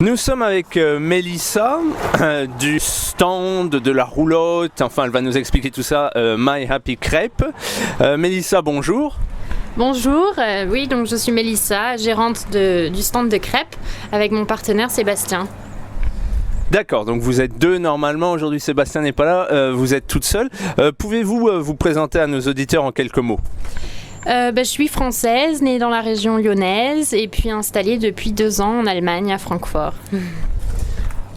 Nous sommes avec Mélissa du stand de la roulotte, enfin elle va nous expliquer tout ça, My Happy Crêpe. Mélissa, bonjour. Bonjour, oui donc je suis Mélissa, gérante du stand de crêpes avec mon partenaire Sébastien. D'accord, donc vous êtes deux normalement, aujourd'hui Sébastien n'est pas là, vous êtes toute seule. Pouvez-vous vous présenter à nos auditeurs en quelques mots ? Je suis française, née dans la région lyonnaise et puis installée depuis 2 ans en Allemagne, à Francfort.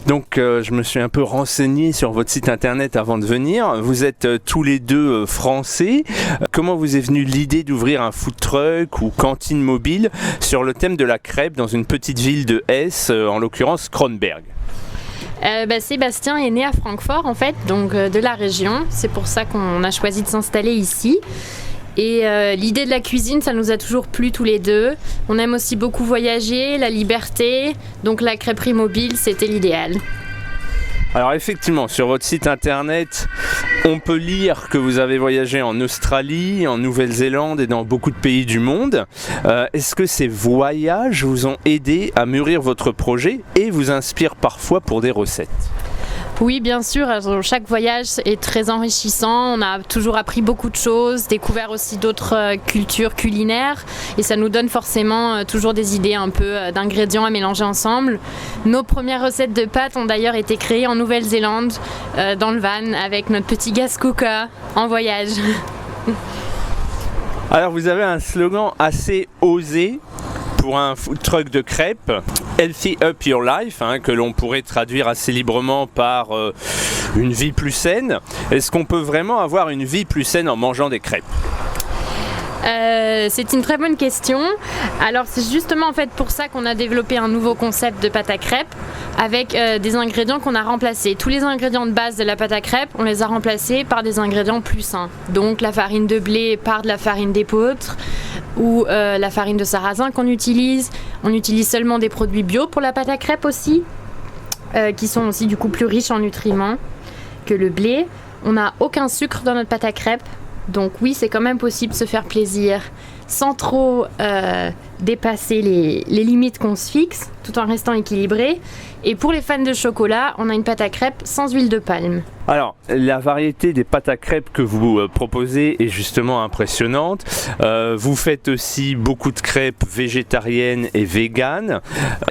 Donc je me suis un peu renseigné sur votre site internet avant de venir. Vous êtes tous les deux français. Comment vous est venue l'idée d'ouvrir un food truck ou cantine mobile sur le thème de la crêpe dans une petite ville de Hesse, en l'occurrence Kronberg ? Sébastien est né à Francfort en fait, donc de la région. C'est pour ça qu'on a choisi de s'installer ici. Et l'idée de la cuisine, ça nous a toujours plu tous les deux. On aime aussi beaucoup voyager, la liberté, donc la crêperie mobile, c'était l'idéal. Alors effectivement, sur votre site internet, on peut lire que vous avez voyagé en Australie, en Nouvelle-Zélande et dans beaucoup de pays du monde. Est-ce que ces voyages vous ont aidé à mûrir votre projet et vous inspirent parfois pour des recettes ? Oui, bien sûr. Alors, chaque voyage est très enrichissant. On a toujours appris beaucoup de choses, découvert aussi d'autres cultures culinaires et ça nous donne forcément toujours des idées un peu d'ingrédients à mélanger ensemble. Nos premières recettes de pâtes ont d'ailleurs été créées en Nouvelle-Zélande, dans le van, avec notre petit gas cooker en voyage. Alors vous avez un slogan assez osé pour un food truck de crêpes, Healthy Up Your Life, que l'on pourrait traduire assez librement par une vie plus saine. Est-ce qu'on peut vraiment avoir une vie plus saine en mangeant des crêpes ? C'est une très bonne question. Alors c'est justement en fait pour ça qu'on a développé un nouveau concept de pâte à crêpes avec des ingrédients qu'on a remplacés. Tous les ingrédients de base de la pâte à crêpes, on les a remplacés par des ingrédients plus sains. Donc la farine de blé par de la farine d'épeautre ou la farine de sarrasin qu'on utilise. On utilise seulement des produits bio pour la pâte à crêpes aussi, qui sont aussi du coup plus riches en nutriments que le blé. On n'a aucun sucre dans notre pâte à crêpes. Donc oui, c'est quand même possible de se faire plaisir sans trop dépasser les limites qu'on se fixe, tout en restant équilibré. Et pour les fans de chocolat, on a une pâte à crêpes sans huile de palme. Alors, la variété des pâtes à crêpes que vous proposez est justement impressionnante. Vous faites aussi beaucoup de crêpes végétariennes et véganes.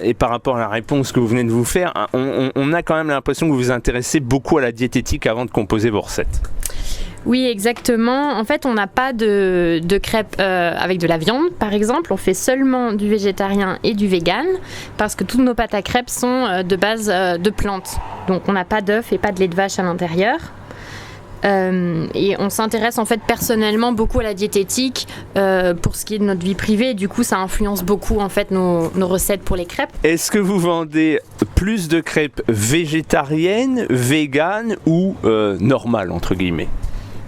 Et par rapport à la réponse que vous venez de vous faire, on a quand même l'impression que vous vous intéressez beaucoup à la diététique avant de composer vos recettes. Oui, exactement. En fait, on n'a pas de crêpes avec de la viande, par exemple. On fait seulement du végétarien et du vegan parce que toutes nos pâtes à crêpes sont de base de plantes. Donc, on n'a pas d'œufs et pas de lait de vache à l'intérieur. Et on s'intéresse en fait personnellement beaucoup à la diététique pour ce qui est de notre vie privée. Du coup, ça influence beaucoup en fait nos recettes pour les crêpes. Est-ce que vous vendez plus de crêpes végétariennes, véganes ou normales entre guillemets ?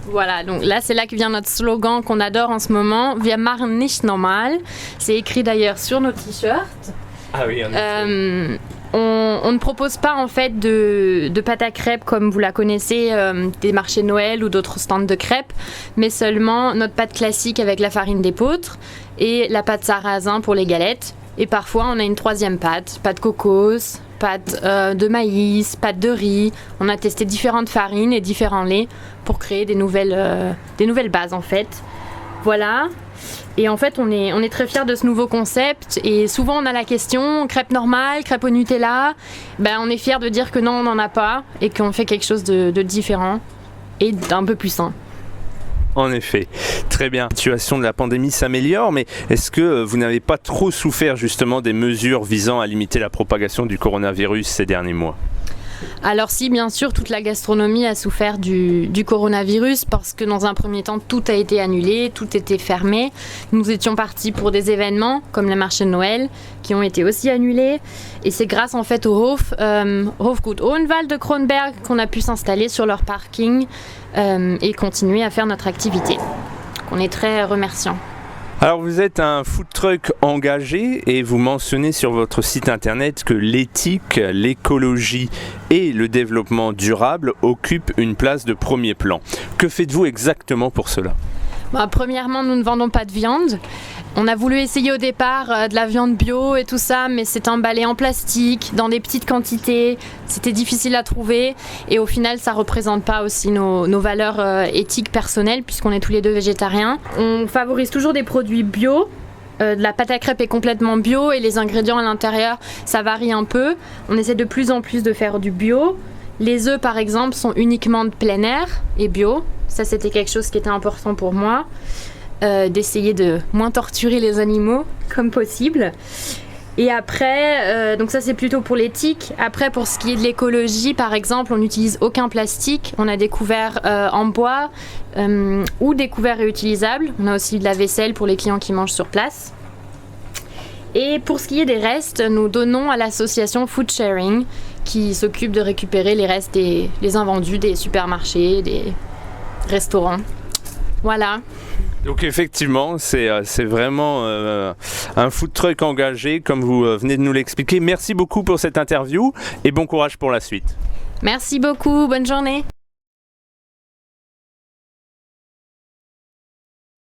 Voilà, donc là c'est là que vient notre slogan qu'on adore en ce moment, Wir machen nicht normal. C'est écrit d'ailleurs sur nos t-shirts. Ah oui, on ne propose pas en fait de pâte à crêpes comme vous la connaissez des marchés de Noël ou d'autres stands de crêpes, mais seulement notre pâte classique avec la farine d'épeautre et la pâte sarrasin pour les galettes. Et parfois on a une troisième pâte cocos, pâte de maïs, pâte de riz. On a testé différentes farines et différents laits pour créer des nouvelles bases en fait. Voilà. Et en fait, on est très fiers de ce nouveau concept. Et souvent, on a la question, crêpe normale, crêpe au Nutella. On est fiers de dire que non, on n'en a pas et qu'on fait quelque chose de différent et d'un peu plus sain. En effet, très bien. La situation de la pandémie s'améliore, mais est-ce que vous n'avez pas trop souffert justement des mesures visant à limiter la propagation du coronavirus ces derniers mois ? Alors si, bien sûr, toute la gastronomie a souffert du coronavirus parce que dans un premier temps, tout a été annulé, tout était fermé. Nous étions partis pour des événements comme les marchés de Noël qui ont été aussi annulés. Et c'est grâce en fait au Hofgut Hohenwald de Kronberg qu'on a pu s'installer sur leur parking et continuer à faire notre activité. On est très remerciants. Alors vous êtes un food truck engagé et vous mentionnez sur votre site internet que l'éthique, l'écologie et le développement durable occupent une place de premier plan. Que faites-vous exactement pour cela ? Premièrement, nous ne vendons pas de viande. On a voulu essayer au départ de la viande bio et tout ça, mais c'est emballé en plastique, dans des petites quantités. C'était difficile à trouver et au final, ça ne représente pas aussi nos valeurs éthiques personnelles puisqu'on est tous les deux végétariens. On favorise toujours des produits bio. La pâte à crêpes est complètement bio et les ingrédients à l'intérieur, ça varie un peu. On essaie de plus en plus de faire du bio. Les œufs, par exemple, sont uniquement de plein air et bio. Ça, c'était quelque chose qui était important pour moi. D'essayer de moins torturer les animaux comme possible. Et après, donc ça c'est plutôt pour l'éthique. Après, pour ce qui est de l'écologie, par exemple, on n'utilise aucun plastique. On a des couverts en bois ou des couverts réutilisables. On a aussi de la vaisselle pour les clients qui mangent sur place. Et pour ce qui est des restes, nous donnons à l'association Food Sharing qui s'occupe de récupérer les restes les invendus des supermarchés, des restaurants. Voilà. Donc effectivement, c'est vraiment un food truck engagé, comme vous venez de nous l'expliquer. Merci beaucoup pour cette interview et bon courage pour la suite. Merci beaucoup, bonne journée.